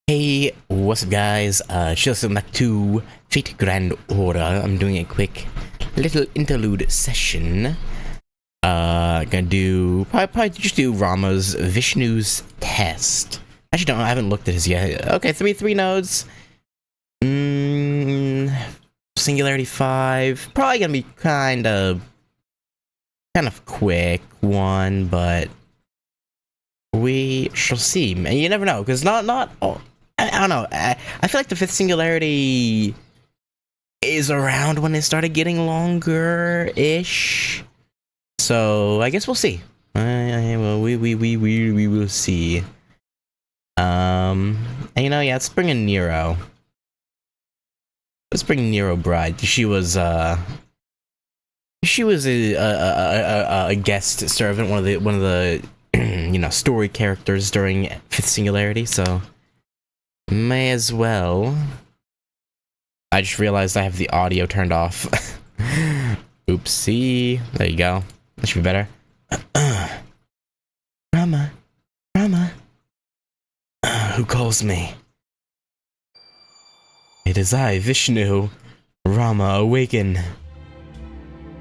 Hey, what's up guys? Welcome back to Fate Grand Order. I'm doing a quick little interlude session. Gonna do, probably just do Rama's Vishnu's test. Actually, I haven't looked at his yet. Okay, three nodes. Singularity 5. Probably gonna be kind of quick one, but we shall see. You never know, because not I don't know. I feel like the fifth singularity is around when it started getting longer-ish. So I guess we'll see. Well, we will see. And yeah, let's bring in Nero. Let's bring Nero Bride. She was a guest servant, one of the story characters during fifth singularity. So. May as well. I just realized I have the audio turned off. Oopsie. There you go. That should be better. Rama. Who calls me? It is I, Vishnu. Rama, awaken.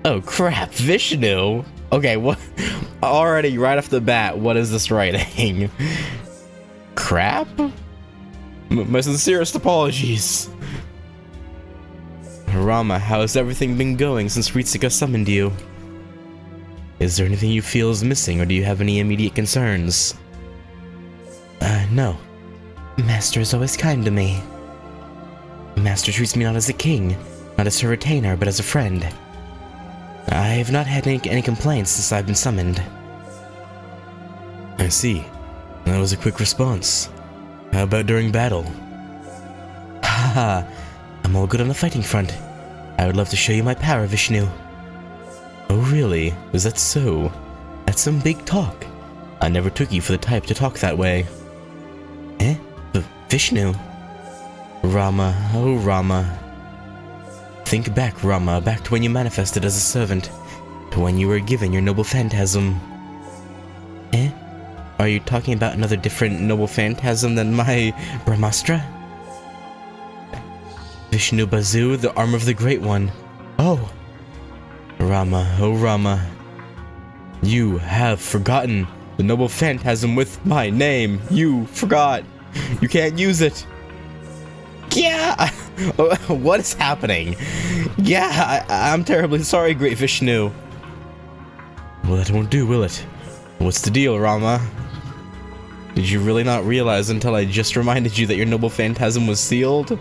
Oh crap, Vishnu? Okay, what? Already, right off the bat, what is this writing? Crap? My sincerest apologies. Rama, how has everything been going since Ritsika summoned you? Is there anything you feel is missing, or do you have any immediate concerns? No. Master is always kind to me. Master treats me not as a king, not as her retainer, but as a friend. I have not had any complaints since I've been summoned. I see. That was a quick response. How about during battle? Haha, I'm all good on the fighting front. I would love to show you my power, Vishnu. Oh really? Is that so? That's some big talk. I never took you for the type to talk that way. Eh? Vishnu? Rama, oh Rama. Think back, Rama, back to when you manifested as a servant. To when you were given your noble phantasm. Eh? Are you talking about another different noble phantasm than my Brahmastra? Vishnu Bazu, the arm of the Great One. Oh! Rama, oh Rama. You have forgotten the noble phantasm with my name. You forgot. You can't use it. Yeah! What is happening? Yeah, I'm terribly sorry, Great Vishnu. Well, that won't do, will it? What's the deal, Rama? Did you really not realize until I just reminded you that your noble phantasm was sealed?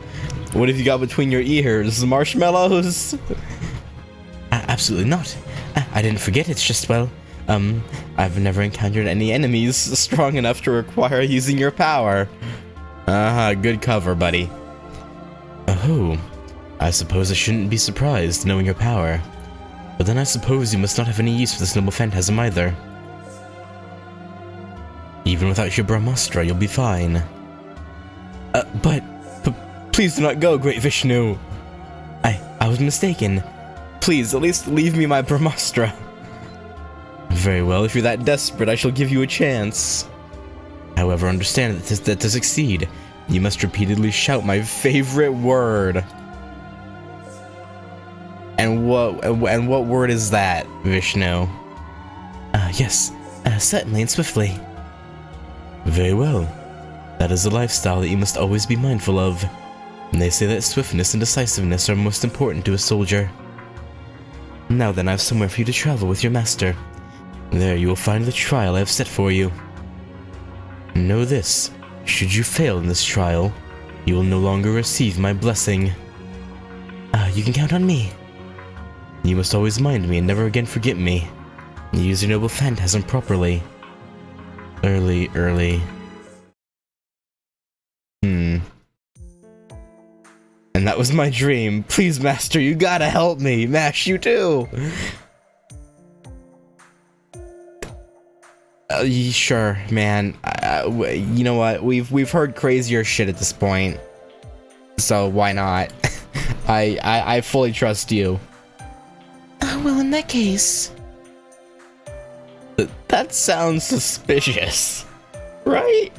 What have you got between your ears? Marshmallows? Absolutely not. I didn't forget, it's just, well, I've never encountered any enemies strong enough to require using your power. Good cover, buddy. Oh, I suppose I shouldn't be surprised, knowing your power. But then I suppose you must not have any use for this noble phantasm either. Even without your Brahmastra, you'll be fine. But please do not go, Great Vishnu. I was mistaken. Please, at least leave me my Brahmastra. Very well, if you're that desperate, I shall give you a chance. However, understand that to succeed, you must repeatedly shout my favorite word. And what word is that, Vishnu? Yes, certainly and swiftly. Very well. That is a lifestyle that you must always be mindful of. And they say that swiftness and decisiveness are most important to a soldier. Now then, I have somewhere for you to travel with your master. There you will find the trial I have set for you. Know this, should you fail in this trial, you will no longer receive my blessing. You can count on me. You must always mind me and never again forget me. Use your noble phantasm properly. Early. And that was my dream. Please, Master, you gotta help me. Mash, you too. Sure, man. You know what? We've heard crazier shit at this point. So why not? I fully trust you. Well, in that case... That sounds suspicious, right?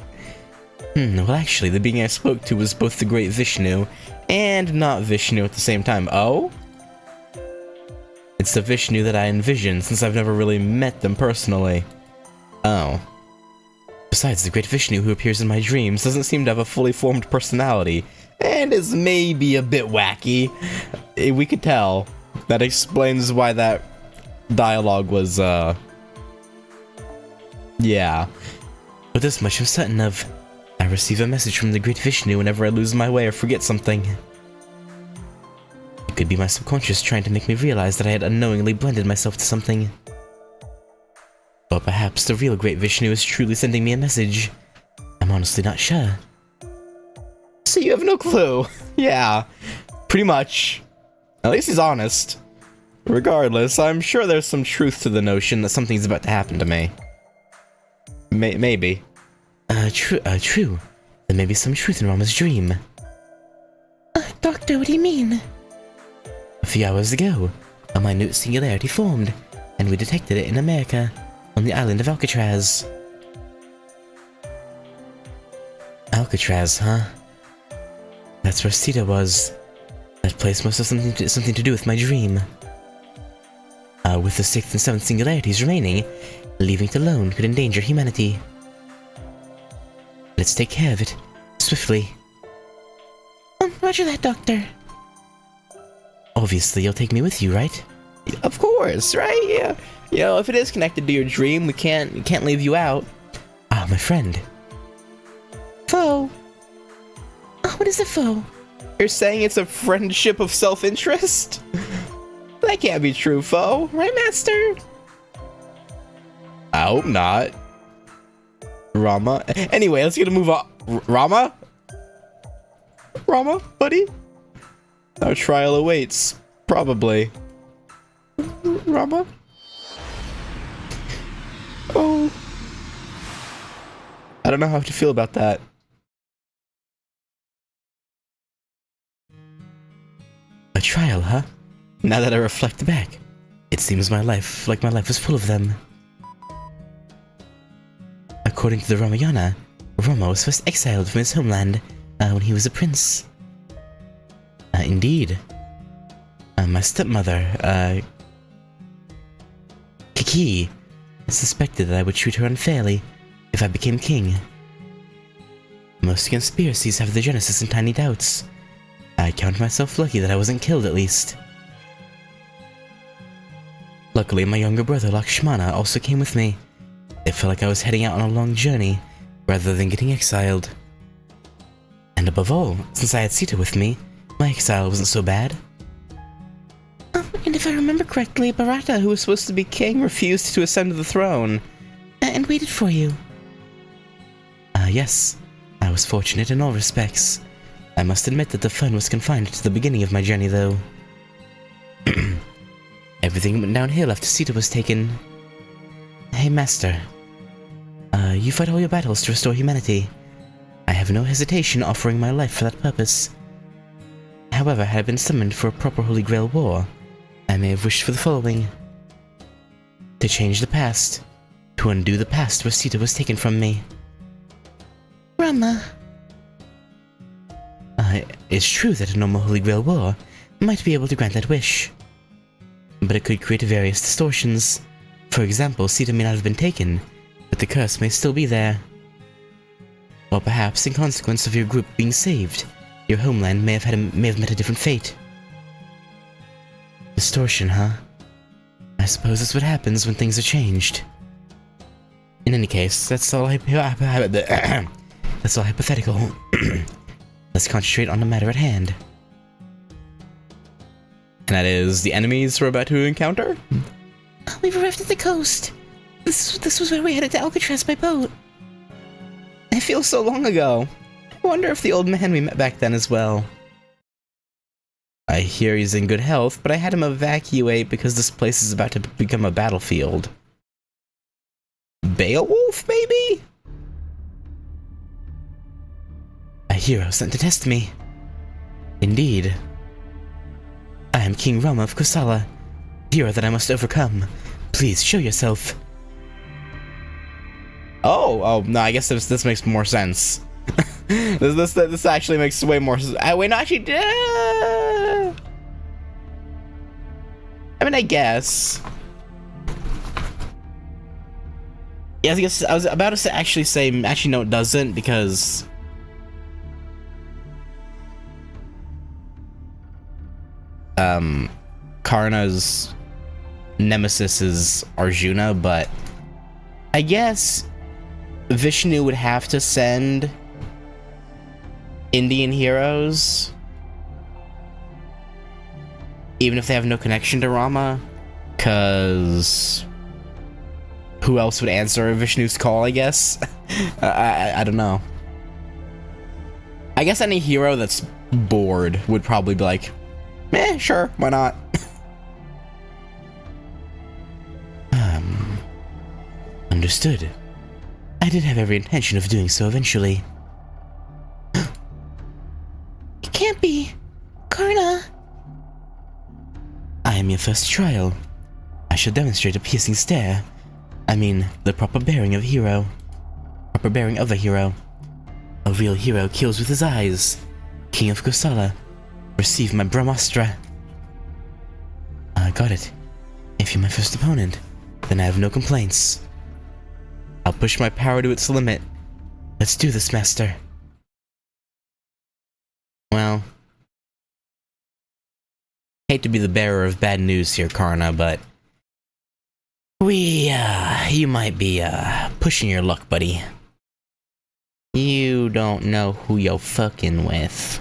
Well actually, the being I spoke to was both the great Vishnu and not Vishnu at the same time. Oh? It's the Vishnu that I envisioned, since I've never really met them personally. Oh. Besides, the great Vishnu who appears in my dreams doesn't seem to have a fully formed personality, and is maybe a bit wacky. We could tell. That explains why that dialogue was, yeah. But this much I'm certain of. I receive a message from the great Vishnu whenever I lose my way or forget something. It could be my subconscious trying to make me realize that I had unknowingly blended myself to something. Or perhaps the real great Vishnu is truly sending me a message. I'm honestly not sure. So you have no clue? Yeah, pretty much. At least he's honest. Regardless, I'm sure there's some truth to the notion that something's about to happen to me. Maybe. True. There may be some truth in Rama's dream. Doctor, what do you mean? A few hours ago, a minute singularity formed, and we detected it in America, on the island of Alcatraz. Alcatraz, huh? That's where Sita was. That place must have something to do with my dream. With the 6th and 7th singularities remaining, leaving it alone could endanger humanity. Let's take care of it, swiftly. Roger that, Doctor. Obviously, you'll take me with you, right? Of course, right? Yeah. You know, if it is connected to your dream, we can't leave you out. Ah, my friend. Foe. Oh, what is a foe? You're saying it's a friendship of self-interest? That can't be true, foe. Right, Master? I hope not. Rama. Anyway, let's get a move on. Rama? Rama, buddy? Our trial awaits. Probably. Rama? Oh. I don't know how to feel about that. A trial, huh? Now that I reflect back, it seems my life was full of them. According to the Ramayana, Rama was first exiled from his homeland when he was a prince. Indeed. My stepmother, Kiki, suspected that I would treat her unfairly if I became king. Most conspiracies have their genesis in tiny doubts. I count myself lucky that I wasn't killed, at least. Luckily, my younger brother Lakshmana also came with me. It felt like I was heading out on a long journey, rather than getting exiled. And above all, since I had Sita with me, my exile wasn't so bad. And if I remember correctly, Bharata, who was supposed to be king, refused to ascend to the throne, and waited for you. Yes. I was fortunate in all respects. I must admit that the fun was confined to the beginning of my journey, though. Everything went downhill after Sita was taken. Hey, Master. You fight all your battles to restore humanity. I have no hesitation offering my life for that purpose. However, had I been summoned for a proper Holy Grail war, I may have wished for the following. To change the past. To undo the past where Sita was taken from me. Rama. It's true that a normal Holy Grail war might be able to grant that wish. But it could create various distortions. For example, Sita may not have been taken, but the curse may still be there. Or perhaps, in consequence of your group being saved, your homeland may have met a different fate. Distortion, huh? I suppose that's what happens when things are changed. In any case, that's all that's all hypothetical. Let's concentrate on the matter at hand. And that is the enemies we're about to encounter? We've arrived at the coast. This was where we headed to Alcatraz by boat. It feels so long ago. I wonder if the old man we met back then as well. I hear he's in good health, but I had him evacuate because this place is about to become a battlefield. Beowulf, maybe? A hero sent to test me. Indeed. I am King Rama of Kosala, hero that I must overcome. Please show yourself. Oh, no, I guess this makes more sense. This actually makes way more sense. Wait, no, actually, I mean, I guess. Yeah, I guess I was about to say, actually, no, it doesn't, because Karna's nemesis is Arjuna, but I guess Vishnu would have to send Indian heroes, even if they have no connection to Rama, because who else would answer Vishnu's call, I guess? I don't know. I guess any hero that's bored would probably be like, meh, sure, why not? Understood. I did have every intention of doing so eventually. It can't be. Karna! I am your first trial. I shall demonstrate a piercing stare. I mean, the proper bearing of a hero. Proper bearing of a hero. A real hero kills with his eyes. King of Kosala. Receive my Brahmastra. I got it. If you're my first opponent, then I have no complaints. I'll push my power to its limit. Let's do this, Master. Well, hate to be the bearer of bad news here, Karna, but you might be, pushing your luck, buddy. You don't know who you're fucking with.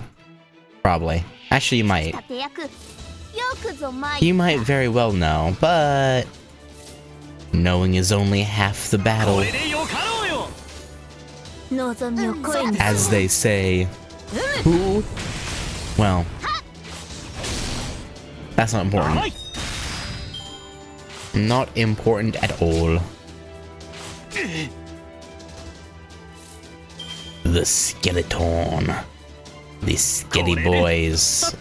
Probably. Actually, you might. You might very well know, but knowing is only half the battle. As they say. Who? Well, that's not important. Not important at all. The skeleton. These skelly boys.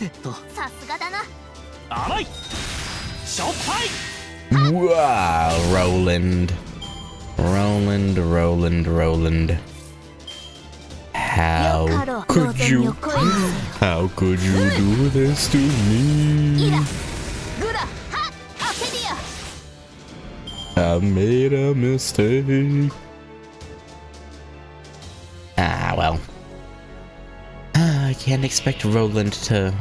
Wow, Roland. Roland. How could you do this to me? I made a mistake. Ah, well. I can't expect Roland to...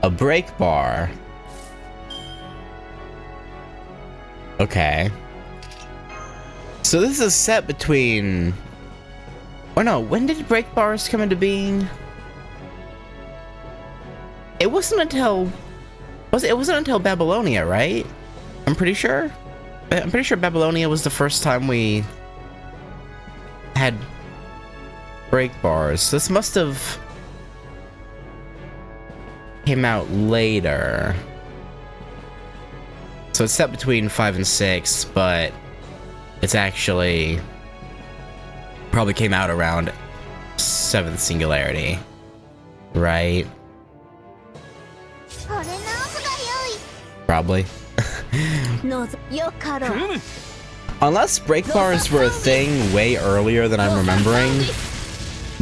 A break bar. Okay. So this is a set between... Or no, when did break bars come into being? It wasn't until... It wasn't until Babylonia, right? I'm pretty sure Babylonia was the first time we had break bars. This must have came out later. So it's set between 5 and 6, but it's actually probably came out around 7th Singularity, right? Probably. Unless break bars were a thing way earlier than I'm remembering,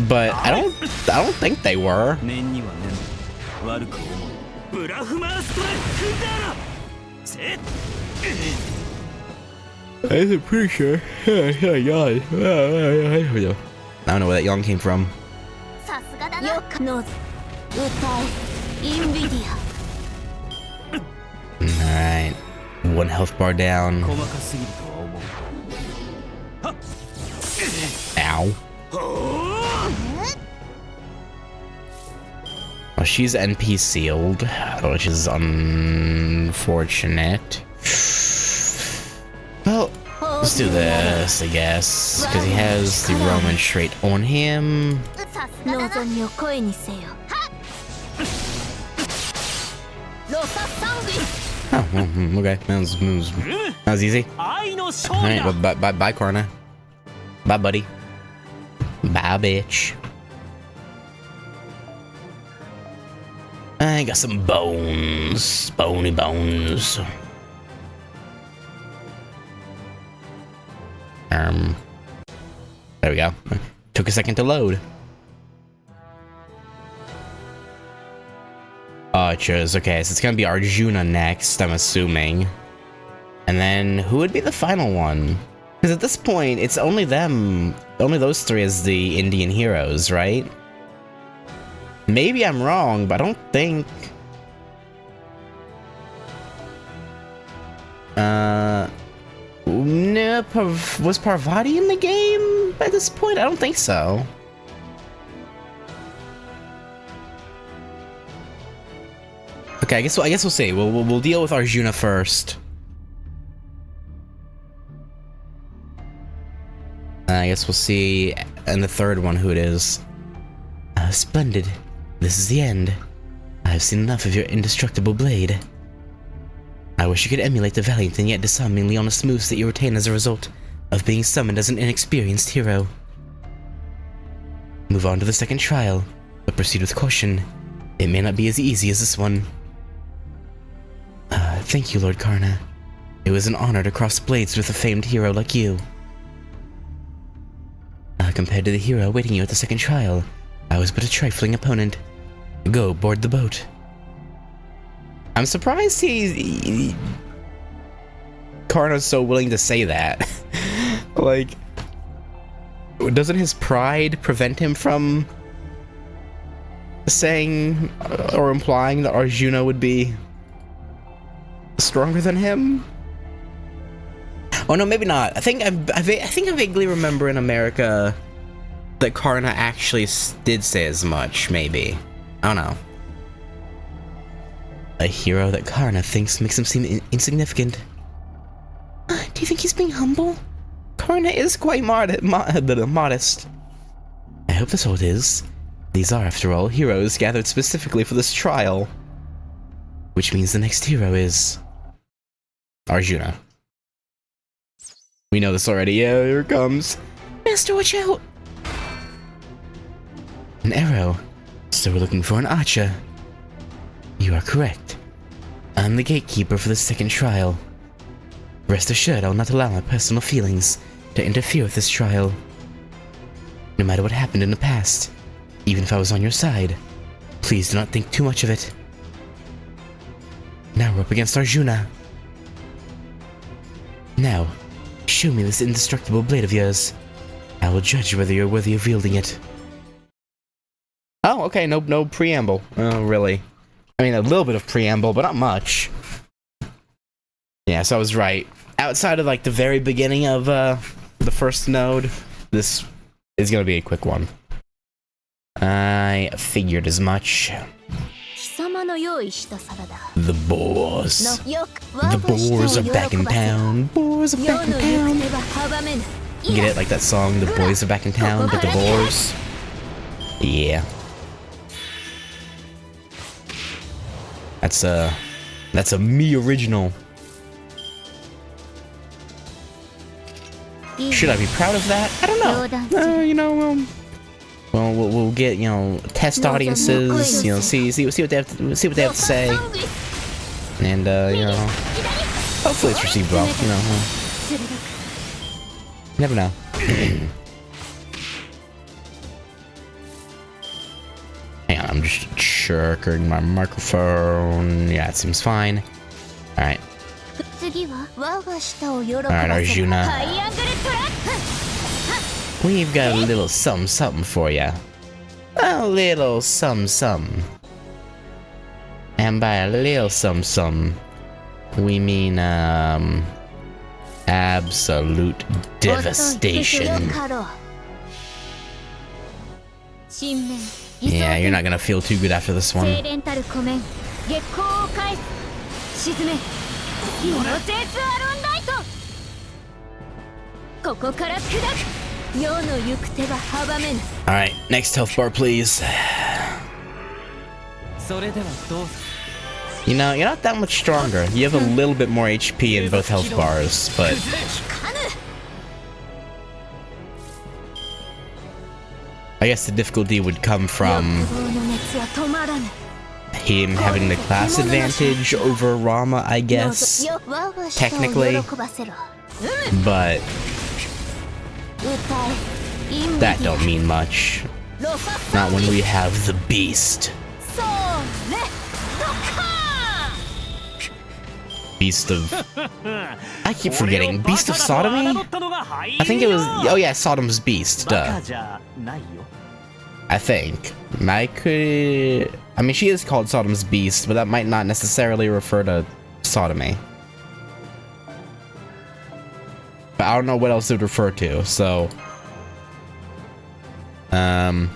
but I don't think they were. I'm pretty sure. I don't know where that yawn came from. Alright. 1 health bar down. Ow. Oh, she's NP sealed, which is unfortunate. Well, let's do this, I guess, because he has the Roman trait on him. Oh, okay. That was easy. Alright, bye, Karna. Bye, buddy. Bye, bitch. I got some bones. Bony bones. There we go. Took a second to load. Archers, okay, so it's gonna be Arjuna next, I'm assuming. And then, who would be the final one? Because at this point, it's only them, only those three as the Indian heroes, right? Maybe I'm wrong, but I don't think... No, was Parvati in the game by this point? I don't think so. Okay, I guess we'll see. We'll deal with Arjuna first. I guess we'll see in the third one who it is. Splendid. This is the end. I've seen enough of your indestructible blade. I wish you could emulate the valiant and yet disarmingly honest moves that you retain as a result of being summoned as an inexperienced hero. Move on to the second trial, but proceed with caution. It may not be as easy as this one. Thank you, Lord Karna. It was an honor to cross blades with a famed hero like you. Compared to the hero awaiting you at the second trial, I was but a trifling opponent. Go board the boat. I'm surprised Karna's so willing to say that. Like, doesn't his pride prevent him from saying or implying that Arjuna would be stronger than him? Oh no, maybe not. I think I vaguely remember in America that Karna actually did say as much, maybe. I don't know. A hero that Karna thinks makes him seem insignificant. Do you think he's being humble? Karna is quite modest. I hope that's all it is. These are, after all, heroes gathered specifically for this trial. Which means the next hero is... Arjuna. We know this already. Yeah, here it comes. Master, watch out! An arrow. So we're looking for an archer. You are correct. I'm the gatekeeper for the second trial. Rest assured, I'll not allow my personal feelings to interfere with this trial. No matter what happened in the past, even if I was on your side, please do not think too much of it. Now we're up against Arjuna. Now, show me this indestructible blade of yours. I will judge whether you're worthy of wielding it. Oh, okay, no preamble. Oh, really? I mean, a little bit of preamble, but not much. Yeah, so I was right. Outside of, like, the very beginning of, the first node, this is gonna be a quick one. I figured as much. The boars. The boars are back in town. Boars are back in town. Get it? Like that song, The Boys Are Back in Town, but the boars? Yeah. That's a me original. Should I be proud of that? I don't know. You know, well, we'll get, you know, test audiences, you know, see what they have to say, and you know, hopefully it's received well. You know, never know. Hang on, I'm just checking my microphone. Yeah, it seems fine. All right. Alright, Arjuna. We've got a little something for ya. A little something. And by a little something, we mean, absolute devastation. Yeah, you're not gonna feel too good after this one. Alright, next health bar, please. You know, you're not that much stronger. You have a little bit more HP in both health bars, but... I guess the difficulty would come from... him having the class advantage over Rama, I guess. Technically. But... That don't mean much. Not when we have the beast. Beast of... I keep forgetting. Beast of Sodomy? I think it was... Oh yeah, Sodom's Beast. Duh. I think. I mean, she is called Sodom's Beast, but that might not necessarily refer to sodomy. But I don't know what else it would refer to, so... I'm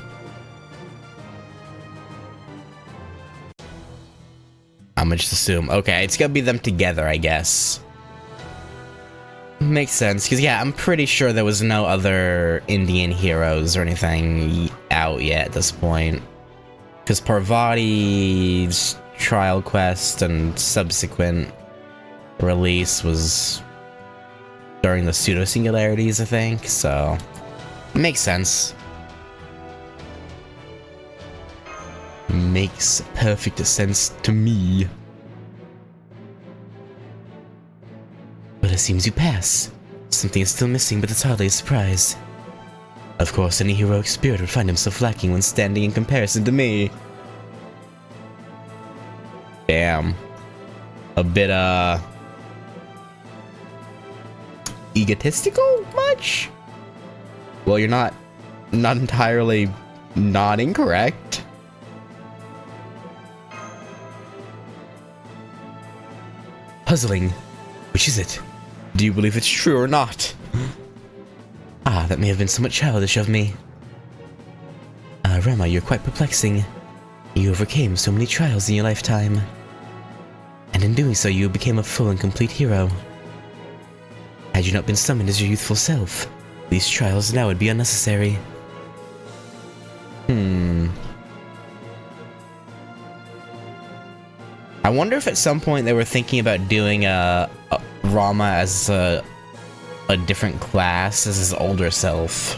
gonna just assume. Okay, it's gonna be them together, I guess. Makes sense, because yeah, I'm pretty sure there was no other Indian heroes or anything out yet at this point. Because Parvati's trial quest and subsequent release was during the pseudo-singularities, I think, so... Makes sense. Makes perfect sense to me. But it seems you pass. Something is still missing, but it's hardly a surprise. Of course, any heroic spirit would find himself lacking when standing in comparison to me. Damn. A bit, egotistical much? Well, you're not entirely not incorrect. Puzzling. Which is it? Do you believe it's true or not? Ah, that may have been somewhat childish of me. Rama, you're quite perplexing. You overcame so many trials in your lifetime. And in doing so, you became a full and complete hero. Had you not been summoned as your youthful self, these trials now would be unnecessary. I wonder if at some point they were thinking about doing Rama as a different class as his older self.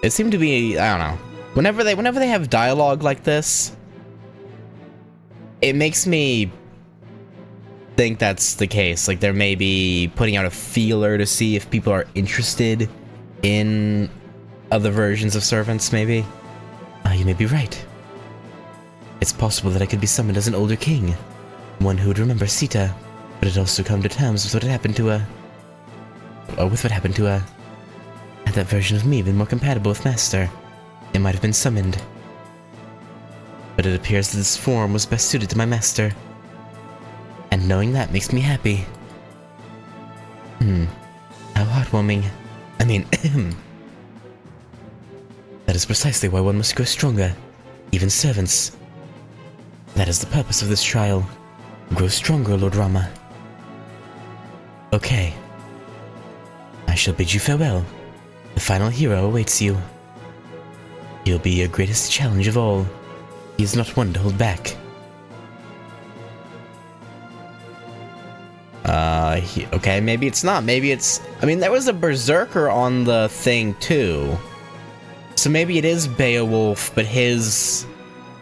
It seemed to be, I don't know. Whenever they have dialogue like this, it makes me think that's the case. Like they're maybe putting out a feeler to see if people are interested in other versions of servants, maybe. You may be right. It's possible that I could be summoned as an older king, one who would remember Sita, but had also come to terms with what had happened to her. Or with what happened to her. Had that version of me been more compatible with Master, it might have been summoned. But it appears that this form was best suited to my Master. And knowing that makes me happy. How heartwarming. I mean, that is precisely why one must grow stronger, even servants. That is the purpose of this trial. Grow stronger, Lord Rama. Okay. I shall bid you farewell. The final hero awaits you. He'll be your greatest challenge of all. He is not one to hold back. Okay, maybe it's not. Maybe it's... I mean, there was a berserker on the thing, too. So maybe it is Beowulf, but his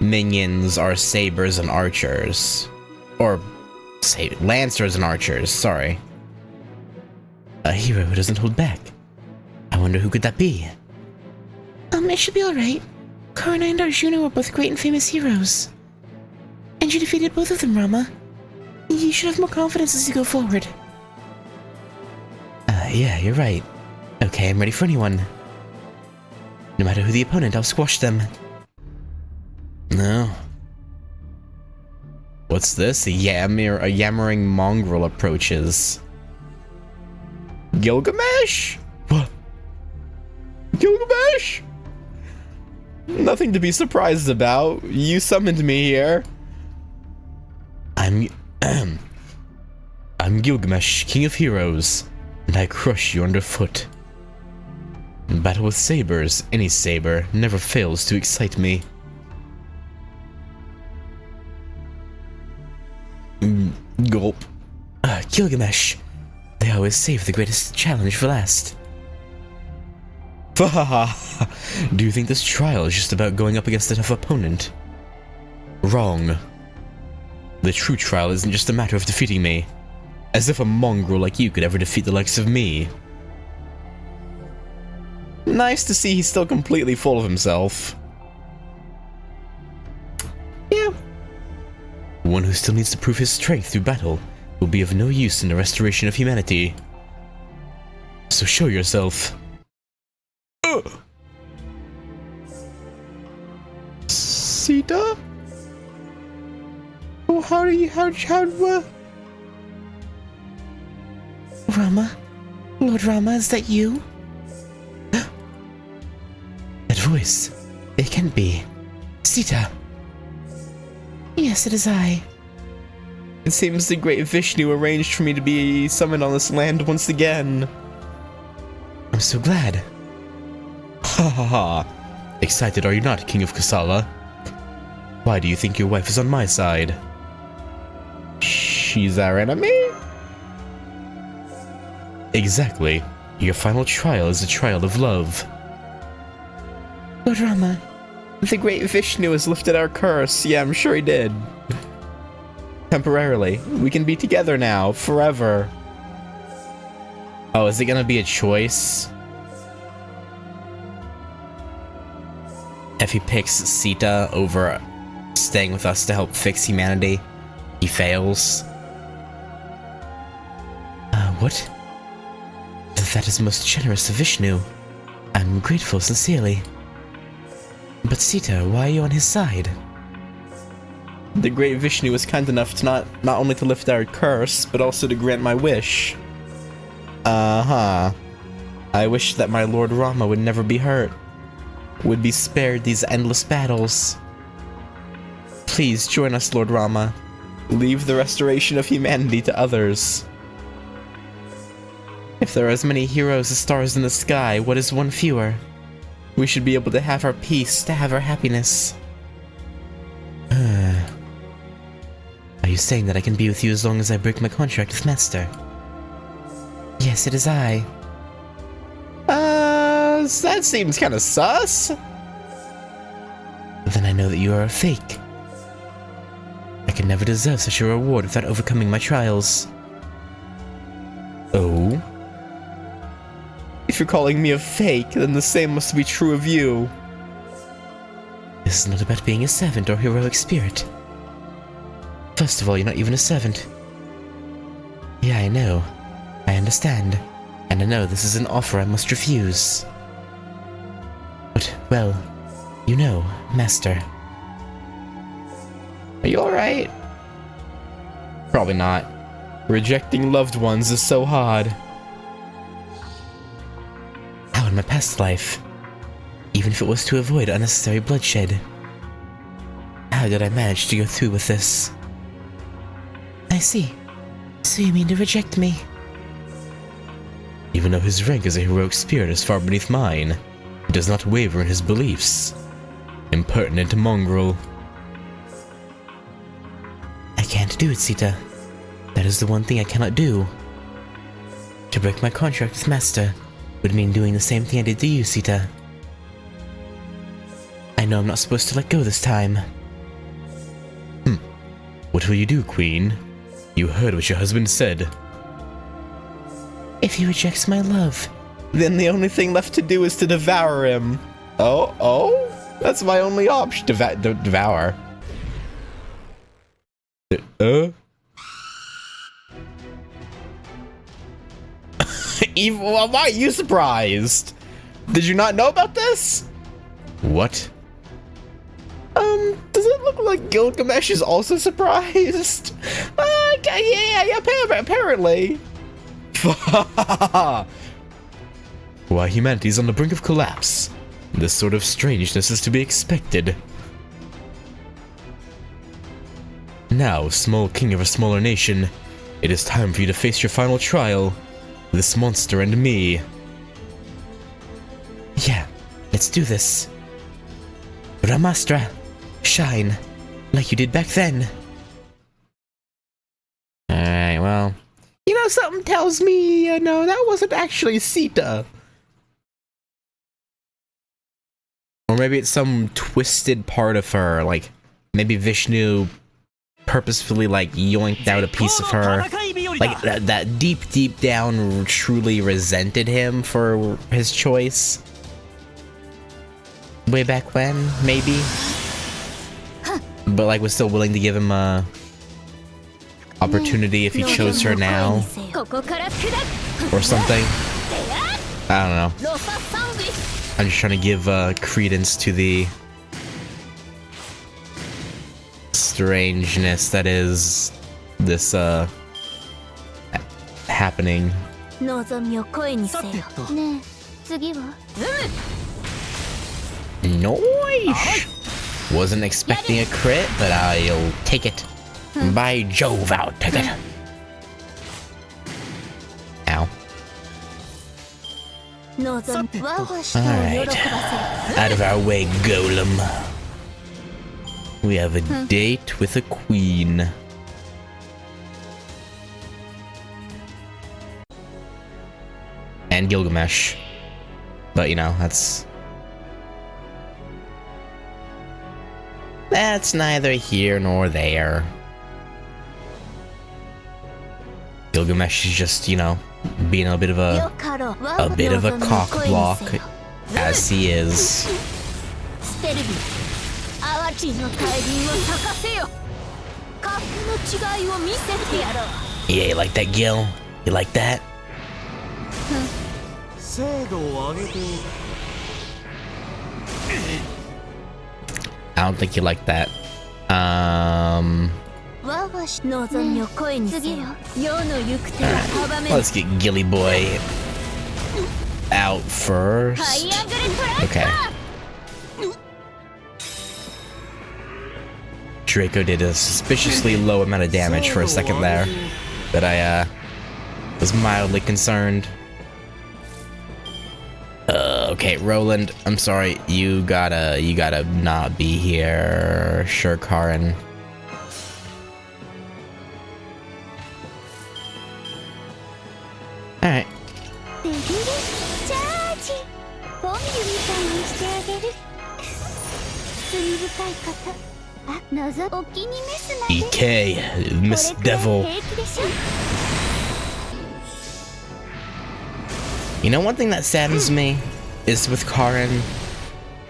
minions are sabers and archers. Or, say, lancers and archers, sorry. A hero who doesn't hold back. I wonder who could that be? It should be alright. Karna and Arjuna were both great and famous heroes. And you defeated both of them, Rama. You should have more confidence as you go forward. Yeah, you're right. Okay, I'm ready for anyone. No matter who the opponent, I'll squash them. No. What's this? A yammering mongrel approaches. Gilgamesh? What? Gilgamesh? Nothing to be surprised about. You summoned me here. I'm Gilgamesh, King of Heroes, and I crush you underfoot. In battle with sabers, any saber never fails to excite me. Gulp. Gilgamesh. They always save the greatest challenge for last. Fahaha. Do you think this trial is just about going up against a tough opponent? Wrong. The true trial isn't just a matter of defeating me. As if a mongrel like you could ever defeat the likes of me. Nice to see he's still completely full of himself. Yeah. One who still needs to prove his strength through battle will be of no use in the restoration of humanity. So show yourself. Sita? Oh, how Rama? Lord Rama, is that you? That voice. It can't be. Sita. Yes, it is I. It seems the great Vishnu arranged for me to be summoned on this land once again. I'm so glad. Ha ha ha. Excited are you not, King of Kosala? Why do you think your wife is on my side? She's our enemy? Exactly. Your final trial is a trial of love. Lord Rama. The great Vishnu has lifted our curse. Yeah, I'm sure he did. Temporarily. We can be together now, forever. Oh, is it gonna be a choice? If he picks Sita over staying with us to help fix humanity, he fails. What? That is most generous of Vishnu. I'm grateful sincerely. But Sita, why are you on his side? The great Vishnu was kind enough to not only to lift our curse, but also to grant my wish. Uh-huh. I wish that my Lord Rama would never be hurt. Would be spared these endless battles. Please join us, Lord Rama. Leave the restoration of humanity to others. If there are as many heroes as stars in the sky, what is one fewer? We should be able to have our peace, to have our happiness. Are you saying that I can be with you as long as I break my contract with Master? Yes, it is I. That seems kind of sus. Then I know that you are a fake. I can never deserve such a reward without overcoming my trials. Oh? If you're calling me a fake, then the same must be true of you. This is not about being a servant or heroic spirit. First of all, you're not even a servant. Yeah, I know. I understand. And I know this is an offer I must refuse. But, well, you know, Master. Are you alright? Probably not. Rejecting loved ones is so hard. How in my past life, even if it was to avoid unnecessary bloodshed, how did I manage to go through with this? I see. So you mean to reject me? Even though his rank as a heroic spirit is far beneath mine, he does not waver in his beliefs. Impertinent mongrel. I can't do it, Sita. That is the one thing I cannot do. To break my contract with Master would mean doing the same thing I did to you, Sita. I know I'm not supposed to let go this time. What will you do, Queen? You heard what your husband said. If he rejects my love, then the only thing left to do is to devour him. Oh? That's my only option. Devour. Why are you surprised? Did you not know about this? What? Does it look like Gilgamesh is also surprised? Yeah, apparently. Why, humanity's on the brink of collapse. This sort of strangeness is to be expected. Now, small king of a smaller nation, it is time for you to face your final trial. This monster and me. Yeah, let's do this. Ramastra, shine, like you did back then. Alright, well. You know, something tells me, no, that wasn't actually Sita. Or maybe it's some twisted part of her, like, maybe Vishnu purposefully, like, yoinked out a piece of her like that deep down truly resented him for his choice way back when, maybe, but like was still willing to give him a opportunity if he chose her now or something. I don't know. I'm just trying to give credence to the strangeness that is this happening. Nice! Wasn't expecting a crit, but I'll take it. By Jove, I'll take it. Ow. Alright. Out of our way, Golem. We have a date with a queen. And Gilgamesh. But you know, that's neither here nor there. Gilgamesh is just, you know, being a bit of a cock block, as he is. Yeah, you like that, Gil? You like that? I don't think you like that. Let's get Gilly Boy out first. Okay. Draco did a suspiciously low amount of damage for a second there, but I was mildly concerned. Okay, Roland, I'm sorry, you gotta not be here. Sure, Karin. Alright. EK, Miss Devil. You know, one thing that saddens me is with Karin.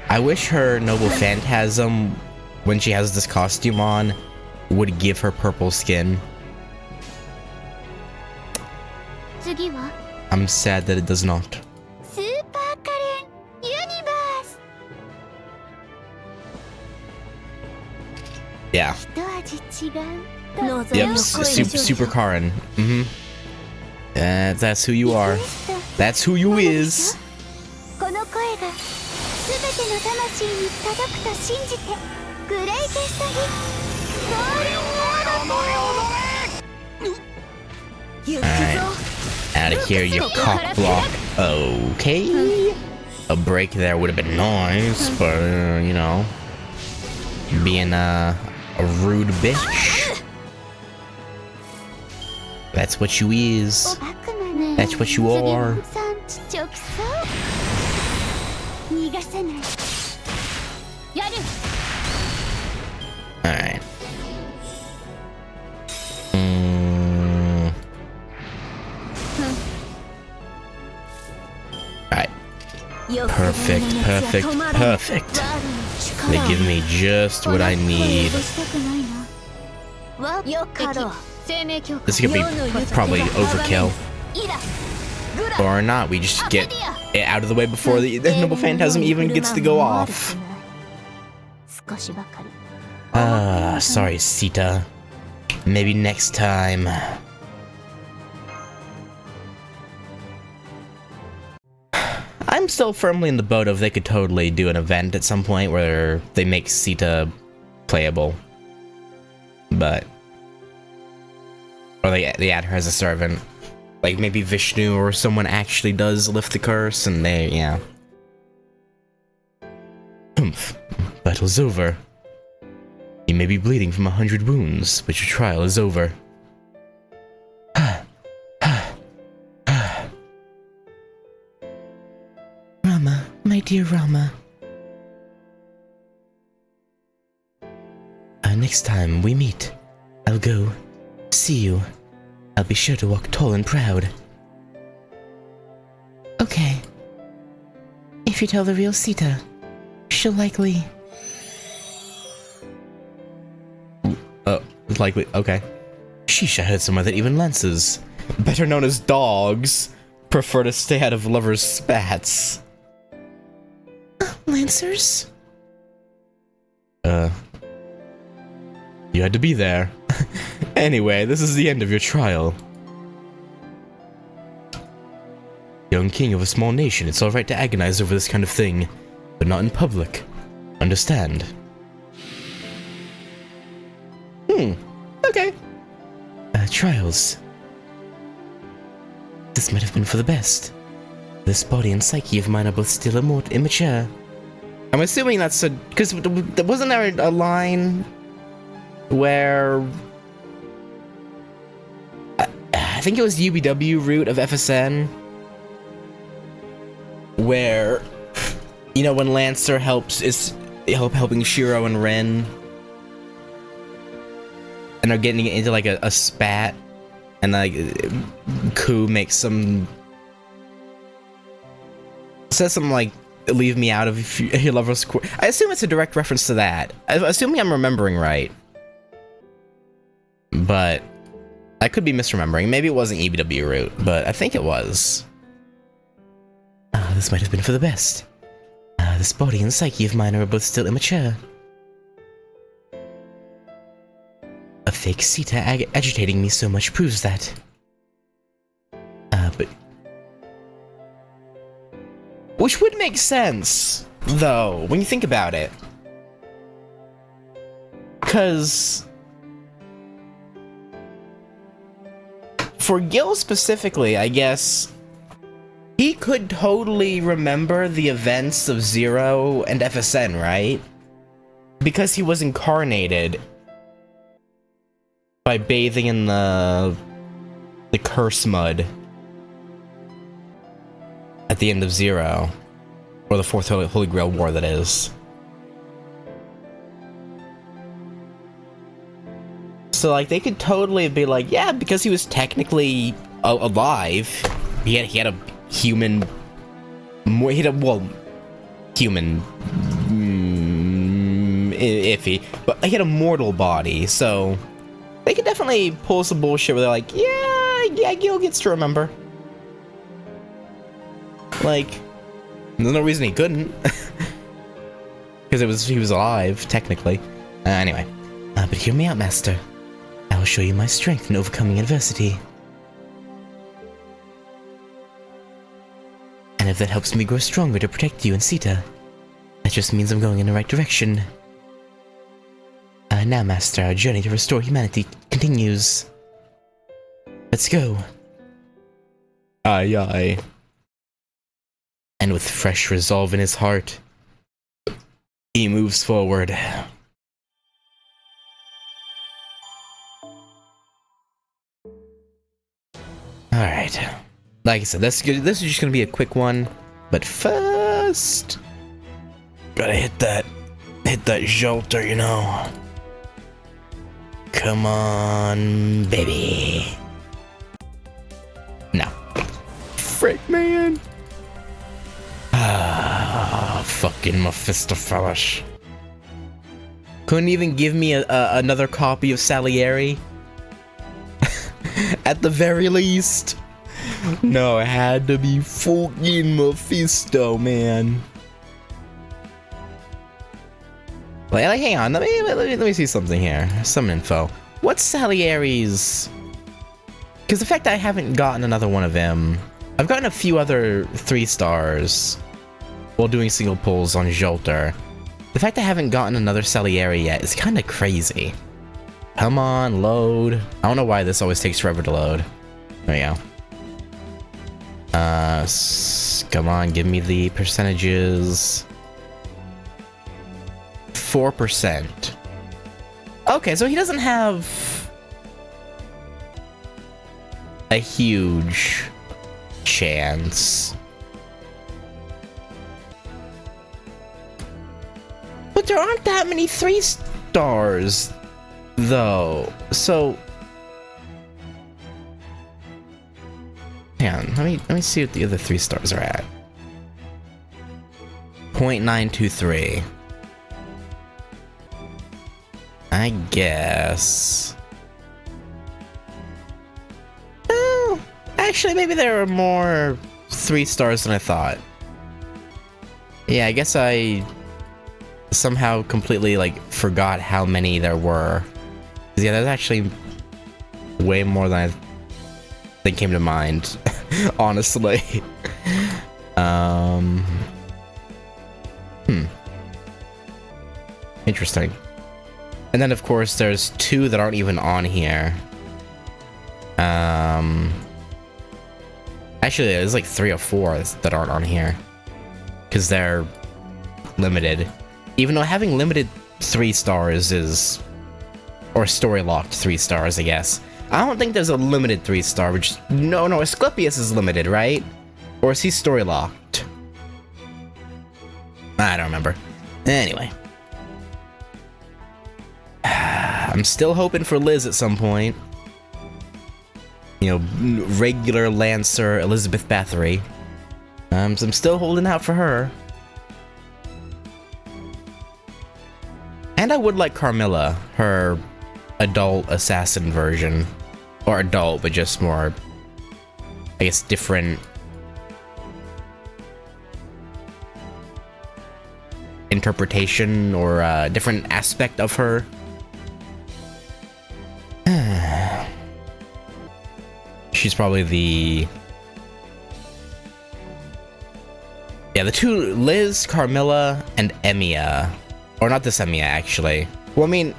I wish her Noble Phantasm, when she has this costume on, would give her purple skin. I'm sad that it does not. Yeah. Yep, Super Karin. That's who you are. That's who you is. Alright. Out of here, you cock block. Okay. A break there would have been nice, but, you know, being a rude bitch. That's what you is. That's what you are. Alright. Alright. Perfect. They give me just what I need. This could be probably overkill. Or not, we just get it out of the way before the Noble Phantasm even gets to go off. Sorry, Sita. Maybe next time. I'm still firmly in the boat of they could totally do an event at some point where they make Sita playable. But... or they add her as a servant. Like, maybe Vishnu or someone actually does lift the curse, and they, yeah. Humph. Battle's over. You may be bleeding from 100 wounds, but your trial is over. Rama, my dear Rama. Next time we meet, I'll go see you. I'll be sure to walk tall and proud. Okay. If you tell the real Sita, she'll likely... Likely, okay. Sheesh, I heard somewhere that even lancers, better known as dogs, prefer to stay out of lovers' spats. Lancers? You had to be there. Anyway, this is the end of your trial. Young king of a small nation, it's alright to agonize over this kind of thing, but not in public. Understand? Okay. Trials. This might have been for the best. This body and psyche of mine are both still immature. I'm assuming that's a... because wasn't there a line where... I think it was UBW root of FSN, where, you know, when Lancer is helping Shiro and Ren, and they're getting into like a spat, and like Ku makes says something like, leave me out of your lover's court. I assume it's a direct reference to that. Assuming I'm remembering right. But I could be misremembering. Maybe it wasn't EBW root, but I think it was. This might have been for the best. This body and psyche of mine are both still immature. A fake Sita agitating me so much proves that. But... which would make sense, though, when you think about it. 'Cause... for Gil specifically, I guess... he could totally remember the events of Zero and FSN, right? Because he was incarnated by bathing in the curse mud at the end of Zero, or the Fourth Holy Grail War, that is. So, like, they could totally be like, yeah, because he was technically alive, he had a human, human, iffy, but he had a mortal body, so they could definitely pull some bullshit where they're like, yeah, Gil gets to remember. Like, there's no reason he couldn't. Because he was alive, technically. Anyway. But hear me out, Master. I will show you my strength in overcoming adversity. And if that helps me grow stronger to protect you and Sita, that just means I'm going in the right direction. Now, Master, our journey to restore humanity continues. Let's go. Aye, aye. And with fresh resolve in his heart, he moves forward. Alright. Like I said, this is just gonna be a quick one, but first, gotta hit that jolter, you know. Come on, baby. No. Frick, man. Fucking Mephistopheles. Couldn't even give me another copy of Salieri? At the very least. No, it had to be fucking Mephisto, man. Like, hang on, let me see something here. Some info. What's Salieri's? Because the fact that I haven't gotten another one of him, I've gotten a few other 3 stars while doing single pulls on Jolter. The fact that I haven't gotten another Salieri yet is kind of crazy. Come on, load. I don't know why this always takes forever to load. There we go. Come on, give me the percentages. 4%. Okay, so he doesn't have a huge chance. But there aren't that many 3 stars, though. So let me see what the other 3 stars are at. 0.923. I guess. Oh, actually, maybe there are more 3 stars than I thought. Yeah, I guess I somehow completely like forgot how many there were. Yeah, there's actually way more than I think came to mind. Honestly. Interesting. And then of course there's 2 that aren't even on here. Actually there's like 3 or 4 that aren't on here. Because they're limited. Even though having limited 3 stars is... or story locked 3 stars, I guess. I don't think there's a limited 3 star, which... No, Asclepius is limited, right? Or is he story locked? I don't remember. Anyway. I'm still hoping for Liz at some point. You know, regular Lancer Elizabeth Bathory. So I'm still holding out for her. And I would like Carmilla, her adult assassin version. Or adult, but just more, I guess, different interpretation or a different aspect of her. She's probably the... Yeah, the 2, Liz, Carmilla, and Emiya. Or not this Emiya, actually. Well, I mean,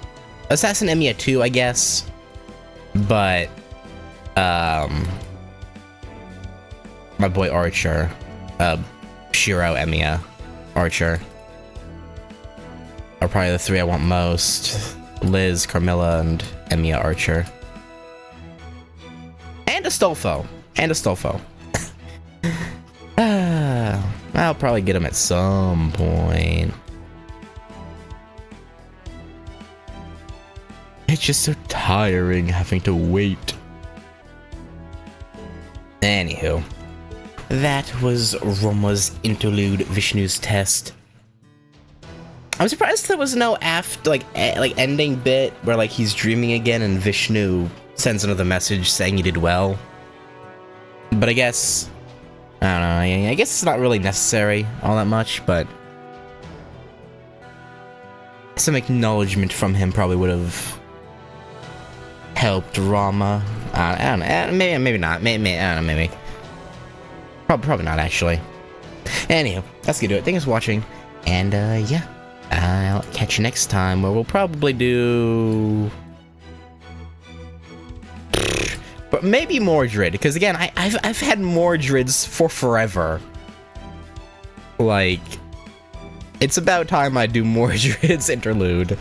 Assassin Emiya too, I guess. But, my boy Archer. Shiro, Emiya, Archer. Are probably the 3 I want most. Liz, Carmilla, and Emiya Archer. And Astolfo. I'll probably get him at some point. It's just so tiring having to wait. Anywho. That was Rama's interlude Vishnu's test. I'm surprised there was no ending bit where like he's dreaming again and Vishnu sends another message saying he did well. But I guess, I don't know, I guess it's not really necessary all that much, but some acknowledgement from him probably would have helped Rama. I don't know, maybe not, maybe, I don't know, maybe. Probably not, actually. Anywho, that's gonna do it. Thanks for watching, and yeah, I'll catch you next time, where we'll probably do... But maybe Mordred, because again, I've had Mordreds for forever. Like, it's about time I do Mordred's interlude.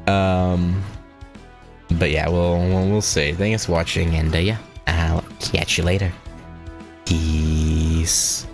But yeah, we'll see. Thanks for watching, and yeah, I'll catch you later. Peace.